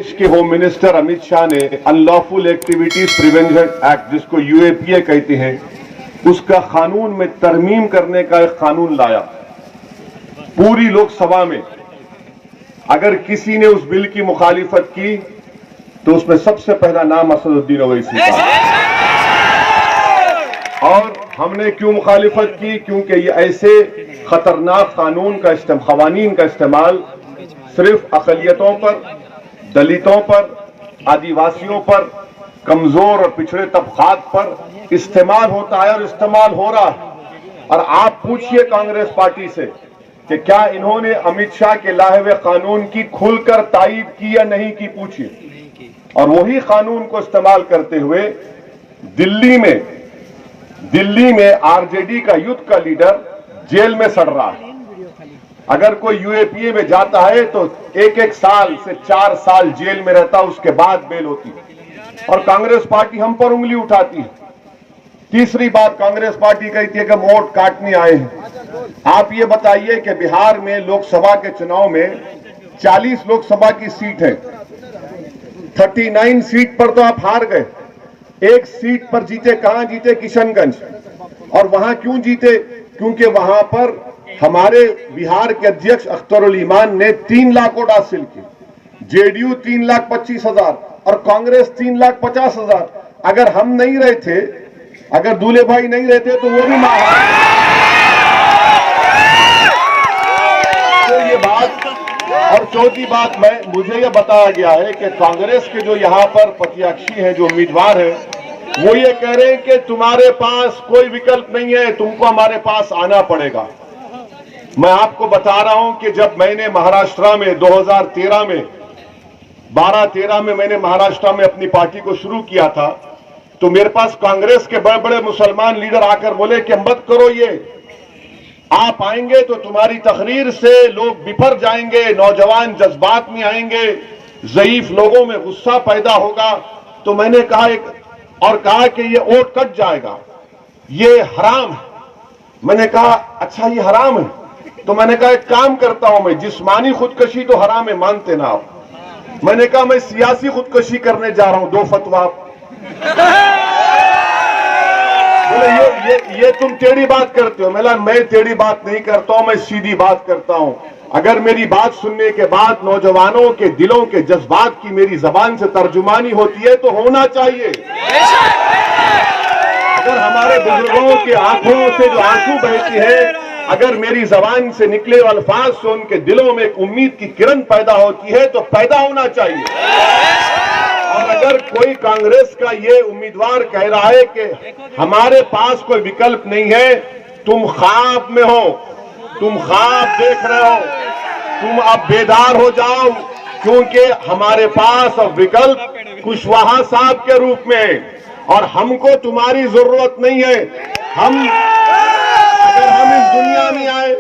देश के home minister Amit Shah ने अनलॉफुल एक्टिविटीज प्रिवेंशन एक्ट, जिसको यूएपीए कहते हैं, उसका कानून में तरमीम करने का एक कानून लाया। पूरी लोकसभा में अगर किसी ने उस बिल की मुखालिफत की तो उसमें सबसे पहला नाम असदुद्दीन ओवैसी का। और हमने क्यों मुखालिफत की? क्योंकि ये ऐसे खतरनाक कवानीन का इस्तेमाल सिर्फ अक़लियतों पर, दलितों पर, आदिवासियों पर, कमजोर और पिछड़े तबकात पर इस्तेमाल होता है और इस्तेमाल हो रहा है। और आप पूछिए कांग्रेस पार्टी से कि क्या इन्होंने अमित शाह के लाए हुए कानून की खुलकर तायीद की या नहीं की, पूछिए। और वही कानून को इस्तेमाल करते हुए दिल्ली में आरजेडी का यूथ का लीडर जेल में सड़ रहा है। अगर कोई यूएपीए में जाता है तो एक साल से 4 साल जेल में रहता, उसके बाद बेल होती है। और कांग्रेस पार्टी हम पर उंगली उठाती है। तीसरी बात कांग्रेस पार्टी कहती है कि वोट काटने आए हैं। आप ये बताइए कि बिहार में लोकसभा के चुनाव में 40 लोकसभा की सीट है, 39 सीट पर तो आप हार गए। एक सीट पर जीते, कहां जीते? किशनगंज। और वहां क्यों जीते? क्योंकि वहां पर हमारे बिहार के अध्यक्ष अख्तरुल ईमान ने 3 लाख वोट हासिल की, जेडीयू 3,25,000 और कांग्रेस 3,50,000। अगर हम नहीं रहे थे, अगर दूल्हे भाई नहीं रहते तो वो भी तो ये बात। और चौथी बात, मुझे यह बताया गया है कि कांग्रेस के जो यहां पर प्रत्याशी हैं, जो उम्मीदवार हैं, वो ये कह रहे हैं कि तुम्हारे पास कोई विकल्प नहीं है, तुमको हमारे पास आना पड़ेगा। मैं आपको बता रहा हूं कि जब मैंने महाराष्ट्र में 2013 में 12-13 में मैंने महाराष्ट्र में अपनी पार्टी को शुरू किया था, तो मेरे पास कांग्रेस के बड़े बड़े मुसलमान लीडर आकर बोले कि मत करो ये, आप आएंगे तो तुम्हारी तकरीर से लोग बिफर जाएंगे, नौजवान जज्बात में आएंगे, ज़ईफ लोगों में गुस्सा पैदा होगा। तो मैंने कहा कि ये वोट कट जाएगा, ये हराम है। मैंने कहा अच्छा ये हराम है, तो मैंने कहा एक काम करता हूं मैं, जिस्मानी खुदकशी तो हराम है, मानते ना आप। मैंने कहा मैं सियासी खुदकशी करने जा रहा हूं, 2 फतवा। बोले ये तुम टेढ़ी बात करते हो। मैं टेढ़ी बात नहीं करता हूं, मैं सीधी बात करता हूं। अगर मेरी बात सुनने के बाद नौजवानों के दिलों के जज्बात की मेरी जबान से तर्जुमानी होती है तो होना चाहिए। अगर हमारे बुजुर्गों के आंखों से जो आंसू बहती है, अगर मेरी जबान से निकले अल्फाज से उनके दिलों में एक उम्मीद की किरण पैदा होती है तो पैदा होना चाहिए। और अगर कोई कांग्रेस का ये उम्मीदवार कह रहा है कि हमारे पास कोई विकल्प नहीं है, तुम ख्वाब में हो, तुम ख्वाब देख रहे हो, तुम अब बेदार हो जाओ, क्योंकि हमारे पास अब विकल्प कुशवाहा साहब के रूप में है और हमको तुम्हारी जरूरत नहीं है। अगर हम इस दुनिया में आए,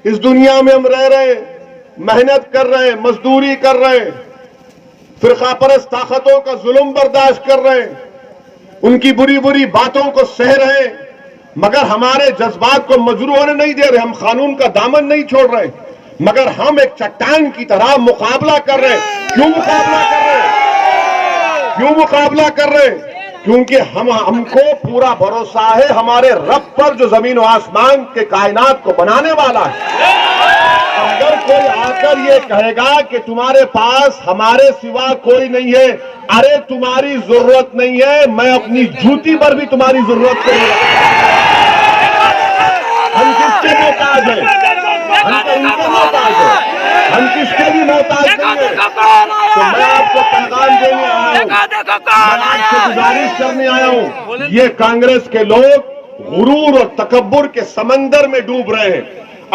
इस दुनिया में हम रह रहे हैं, मेहनत कर रहे हैं, मजदूरी कर रहे हैं, फिरकापरस्त ताकतों का जुल्म बर्दाश्त कर रहे हैं, उनकी बुरी बुरी बातों को सह रहे हैं, मगर हमारे जज्बात को मजरू होने नहीं दे रहे। हम कानून का दामन नहीं छोड़ रहे, मगर हम एक चट्टान की तरह मुकाबला कर रहे हैं। क्यों मुकाबला कर रहे हैं? क्यों मुकाबला कर रहे हैं? क्योंकि हमको पूरा भरोसा है हमारे रब पर, जो जमीन और आसमान के कायनात को बनाने वाला है। अगर कोई आकर ये कहेगा कि तुम्हारे पास हमारे सिवा कोई नहीं है, अरे तुम्हारी जरूरत नहीं है, मैं अपनी जूती पर भी तुम्हारी जरूरत करूंगा। हम किसके मोहताज हैं? हम तो इनके मोहताज हैं, हम किसके भी मोहताज नहीं है। तो मैं आपको पैगाम देने आया हूं, मैं आपसे गुजारिश करने आया हूं, ये कांग्रेस के लोग गुरूर और तकब्बुर के समंदर में डूब रहे हैं।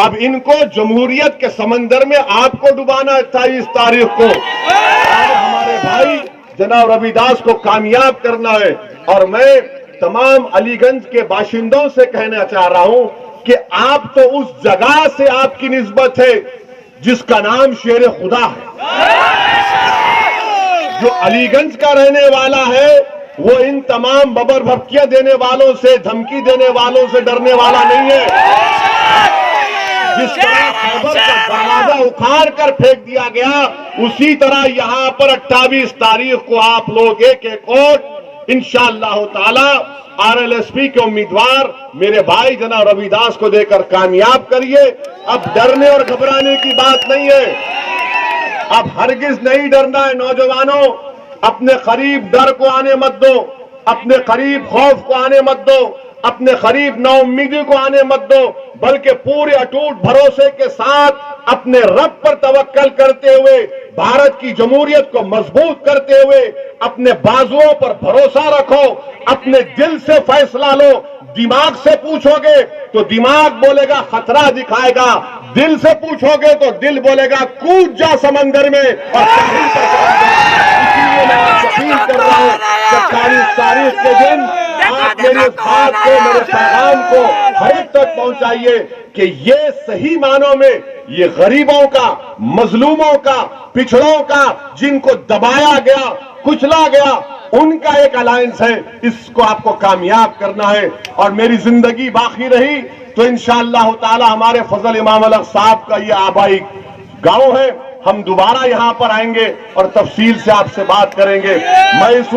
अब इनको जमहूरियत के समंदर में आपको डुबाना है 23 तारीख को। और हमारे भाई जनाब रविदास को कामयाब करना है। और मैं तमाम अलीगंज के बाशिंदों से कहना चाह रहा हूं कि आप तो उस जगह से आपकी निस्बत है जिसका नाम शेर खुदा है। जो अलीगंज का रहने वाला है वो इन तमाम बबर भपकियां देने वालों से, धमकी देने वालों से डरने वाला नहीं है। जिस तरह खैबर का दरवाजा उखाड़ कर फेंक दिया गया, उसी तरह यहाँ पर 28 तारीख को आप लोग एक एक वोट इंशाअल्लाह ताला आरएलएसपी के उम्मीदवार मेरे भाई जनाब रविदास को देकर कामयाब करिए। अब डरने और घबराने की बात नहीं है, अब हरगिज नहीं डरना है। नौजवानों, अपने करीब डर को आने मत दो, अपने करीब खौफ को आने मत दो, अपने करीब नाउम्मीदी को आने मत दो, बल्कि पूरे अटूट भरोसे के साथ अपने रब पर तवक्कल करते हुए, भारत की जमहूरियत को मजबूत करते हुए अपने बाजुओं पर भरोसा रखो, अपने दिल से फैसला लो। दिमाग से पूछोगे तो दिमाग बोलेगा खतरा दिखाएगा, दिल से पूछोगे तो दिल बोलेगा कूद जा समंदर में और साहिल पर इसीलिए मैं अपील कर रहा हूं कि 40 तारीख के दिन आप मेरी बात को, मेरे पैगाम को हर एक तक पहुंचाइए कि ये सही मानों में ये गरीबों का, मजलूमों का, पिछड़ों का, जिनको दबाया गया, कुचला गया, उनका एक अलायंस है। इसको आपको कामयाब करना है। और मेरी जिंदगी बाकी रही तो इंशाअल्लाह ताला हमारे फजल इमाम अलग साहब का ये आबाई गांव है, हम दोबारा यहां पर आएंगे और तफसील से आपसे बात करेंगे। मैं इस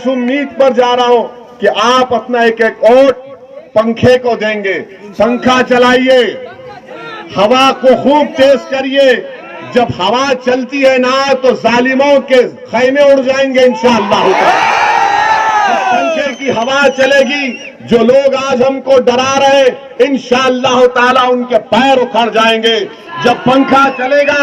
उम्मीद पर जा रहा हूं कि आप अपना एक एक वोट पंखे को देंगे। पंखा चलाइए, हवा को खूब तेज करिए। जब हवा चलती है ना तो जालिमों के खैमे उड़ जाएंगे इंशाअल्लाह। पंखे की हवा चलेगी, जो लोग आज हमको डरा रहे इंशाअल्लाह ताला उनके पैर उखड़ जाएंगे। जब पंखा चलेगा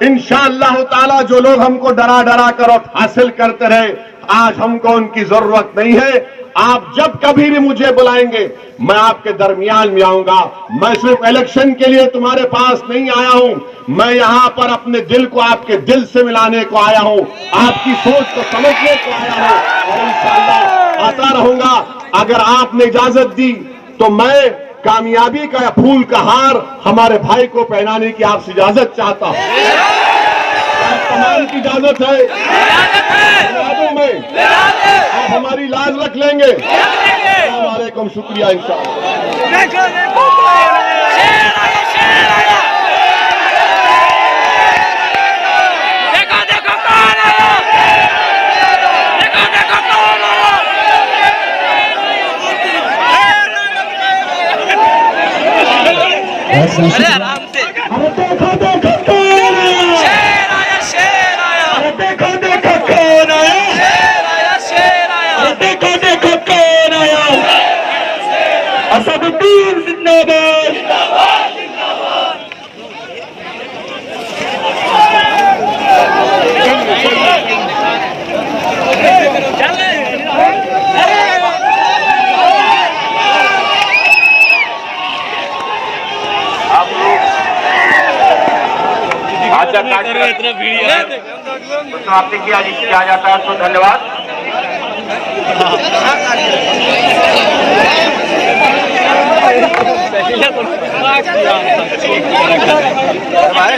इंशाअल्लाह ताला जो लोग हमको डरा डरा कर हासिल करते रहे, आज हमको उनकी जरूरत नहीं है। आप जब कभी भी मुझे बुलाएंगे मैं आपके दरमियान में आऊंगा। मैं सिर्फ इलेक्शन के लिए तुम्हारे पास नहीं आया हूं, मैं यहां पर अपने दिल को आपके दिल से मिलाने को आया हूं, आपकी सोच को समझने को आया हूं और इंशाअल्लाह आता रहूंगा। अगर आपने इजाजत दी तो मैं कामयाबी का फूल का हार हमारे भाई को पहनाने की आपसे इजाजत चाहता हूं। तमाम की इजाजत है, में आप हमारी लाज रख लेंगे। वालेकुम, शुक्रिया। इंशाअल्लाह आराम से। देखो देखो कौन आया, शेर आया, शेर आया। देखो देखो कौन आया, शेर आया, शेर आया। देखो देखो कौन आया, असदुद्दीन जिंदाबाद, जिंदाबाद, जिंदाबाद। समाप्ति किया जाता है, तो धन्यवाद। हमारे